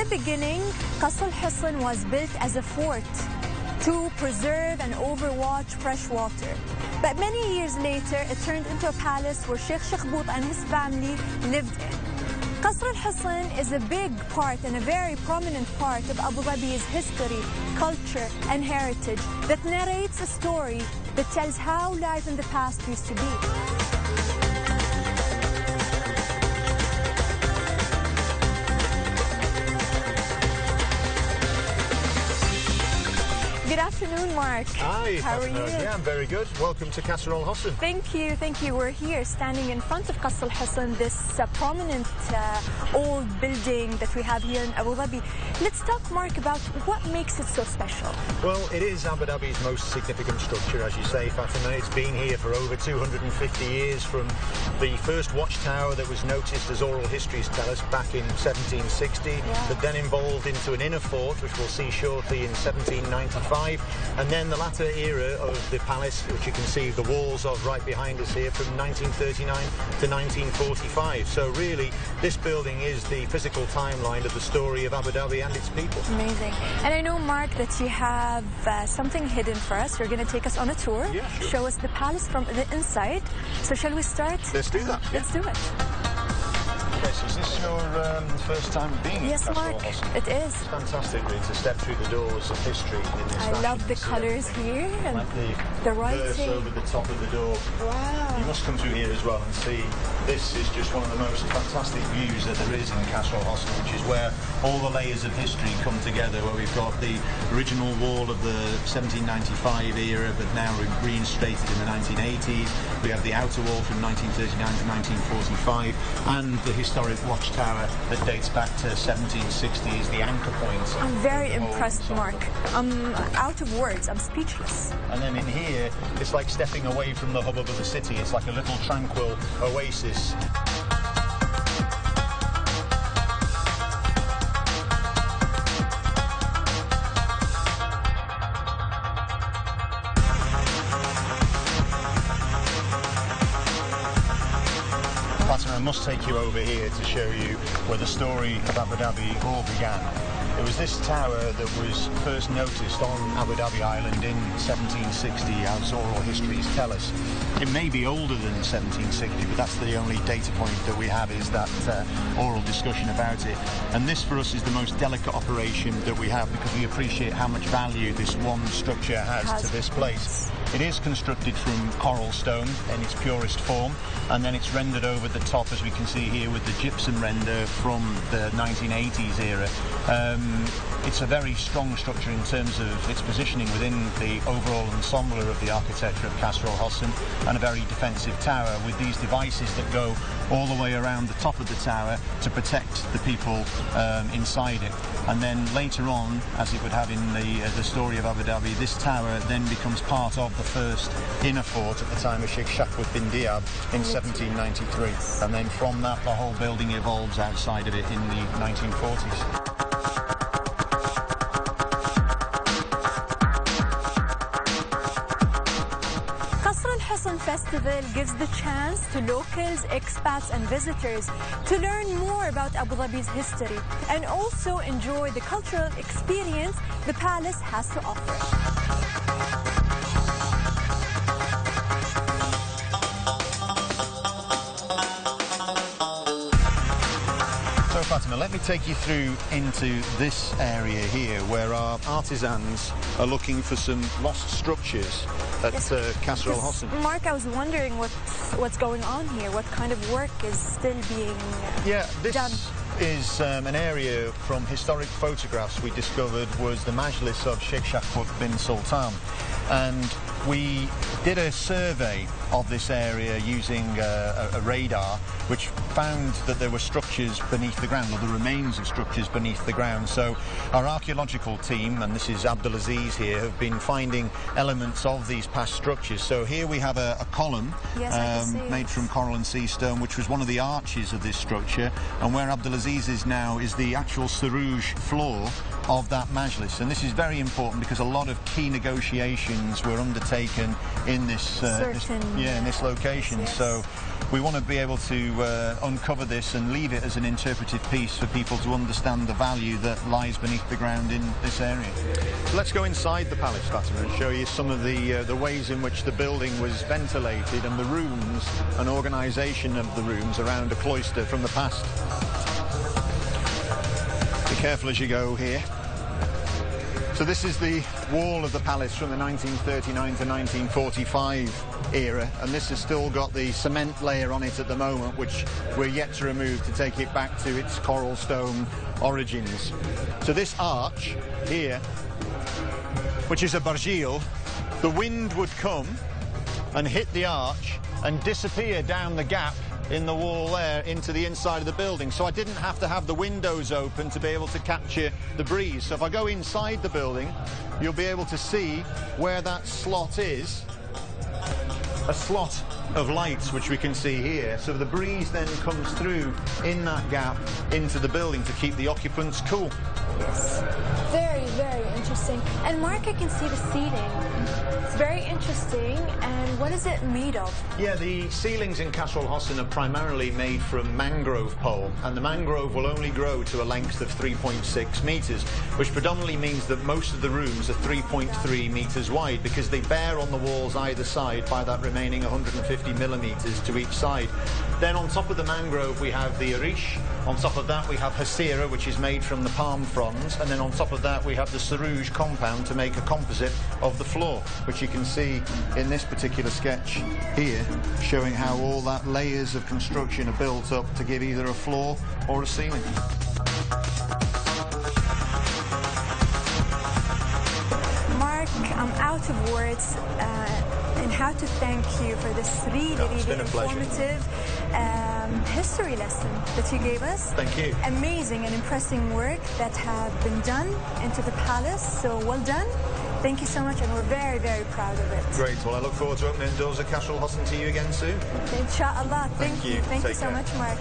the beginning, Qasr Alhosn was built as a fort to preserve and overwatch fresh water. But many years later, it turned into a palace where Sheikh Shakhbout and his family lived in. Qasr Alhosn is a big part and a very prominent part of Abu Dhabi's history, culture and heritage that narrates a story that tells how life in the past used to be. Good afternoon, Mark. Hi, how are you? Yeah, I'm very good. Welcome to Qasr Alhosn. Thank you, thank you. We're here standing in front of Qasr Alhosn, this prominent old building that we have here in Abu Dhabi. Let's talk, Mark, about what makes it so special. Well, it is Abu Dhabi's most significant structure, as you say, Fatima. It's been here for over 250 years, from the first watchtower that was noticed, as oral histories tell us, back in 1760, that then evolved into an inner fort, which we'll see shortly, in 1795. And then the latter era of the palace, which you can see the walls of right behind us here, from 1939 to 1945. So really, this building is the physical timeline of the story of Abu Dhabi and its people. Amazing. And I know, Mark, that you have something hidden for us. You're going to take us on a tour, show us the palace from the inside. So shall we start? Let's do that. Let's do it. Okay, so is this your first time being in Qasr Mark, Alhosn? it is. It's fantastic, really, to step through the doors of history in this I love the colours here and like the verse writing over the top of the door. Wow. You must come through here as well and see. This is just one of the most fantastic views that there is in Qasr Alhosn, which is where all the layers of history come together, where we've got the original wall of the 1795 era, but now reinstated in the 1980s. We have the outer wall from 1939 to 1945, and the historic watchtower that dates back to 1760 is the anchor point. I'm very impressed, Mark. I'm out of words. I'm speechless. And then in here, it's like stepping away from the hubbub of the city. It's like a little tranquil oasis. I must take you over here to show you where the story of Abu Dhabi all began. It was this tower that was first noticed on Abu Dhabi Island in 1760, as oral histories tell us. It may be older than 1760, but that's the only data point that we have, is that oral discussion about it. And this, for us, is the most delicate operation that we have, because we appreciate how much value this one structure has to this place. It is constructed from coral stone in its purest form, and then it's rendered over the top, as we can see here, with the gypsum render from the 1980s era. It's a very strong structure in terms of its positioning within the overall ensemble of the architecture of Qasr Alhosn, and a very defensive tower with these devices that go all the way around the top of the tower to protect the people inside it. And then later on, as it would have in the story of Abu Dhabi, this tower then becomes part of the first inner fort at the time of Sheikh Shakhbout bin Diab in 1793. And then from that, the whole building evolves outside of it in the 1940s. Qasr Alhosn Festival gives the chance to locals, expats and visitors to learn more about Abu Dhabi's history and also enjoy the cultural experience the palace has to offer. So Fatima, let me take you through into this area here, where our artisans are looking for some lost structures at Qasr Alhosn. Mark, I was wondering what's going on here. What kind of work is still being done? Is an area from historic photographs we discovered was the Majlis of Sheikh Shakhbout bin Sultan, and we did a survey of this area using a radar, which found that there were structures beneath the ground, or the remains of structures beneath the ground. So our archaeological team, and this is Abdulaziz here, have been finding elements of these past structures. So here we have a column made from coral and sea stone, which was one of the arches of this structure, and where Abdulaziz is now is the actual Sarouj floor of that Majlis. And this is very important because a lot of key negotiations were undertaken in this in this location. So we want to be able to uncover this and leave it as an interpretive piece for people to understand the value that lies beneath the ground in this area. So let's go inside the palace, Fatima, and show you some of the ways in which the building was ventilated and the rooms and organisation of the rooms around a cloister from the past. Be careful as you go here. So this is the wall of the palace from the 1939 to 1945 era, and this has still got the cement layer on it at the moment, which we're yet to remove to take it back to its coral stone origins. So this arch here, which is a bargil, the wind would come and hit the arch and disappear down the gap in the wall there into the inside of the building, so I didn't have to have the windows open to be able to capture the breeze. So if I go inside the building, you'll be able to see where that slot is, a slot of lights which we can see here. So the breeze then comes through in that gap into the building to keep the occupants cool. Yes, very, very interesting. And Mark, I can see the seating. It's very interesting. And what is it made of? Yeah, the ceilings in Qasr Alhosn are primarily made from mangrove pole, and the mangrove will only grow to a length of 3.6 metres, which predominantly means that most of the rooms are 3.3 metres wide, because they bear on the walls either side by that remaining 150 millimetres to each side. Then on top of the mangrove we have the arish, on top of that we have hasira, which is made from the palm fronds, and then on top of that we have the sarouge compound to make a composite of the floor, which you can see in this particular sketch here, showing how all that layers of construction are built up to give either a floor or a ceiling. Mark, I'm out of words and how to thank you for this really informative history lesson that you gave us. Thank you. Amazing and impressive work that have been done into the palace, so well done. Thank you so much, and we're very, very proud of it. Great. Well, I look forward to opening the doors of Qasr Alhosn to you again soon. Inshallah. Thank you. Thank you so much, Mark.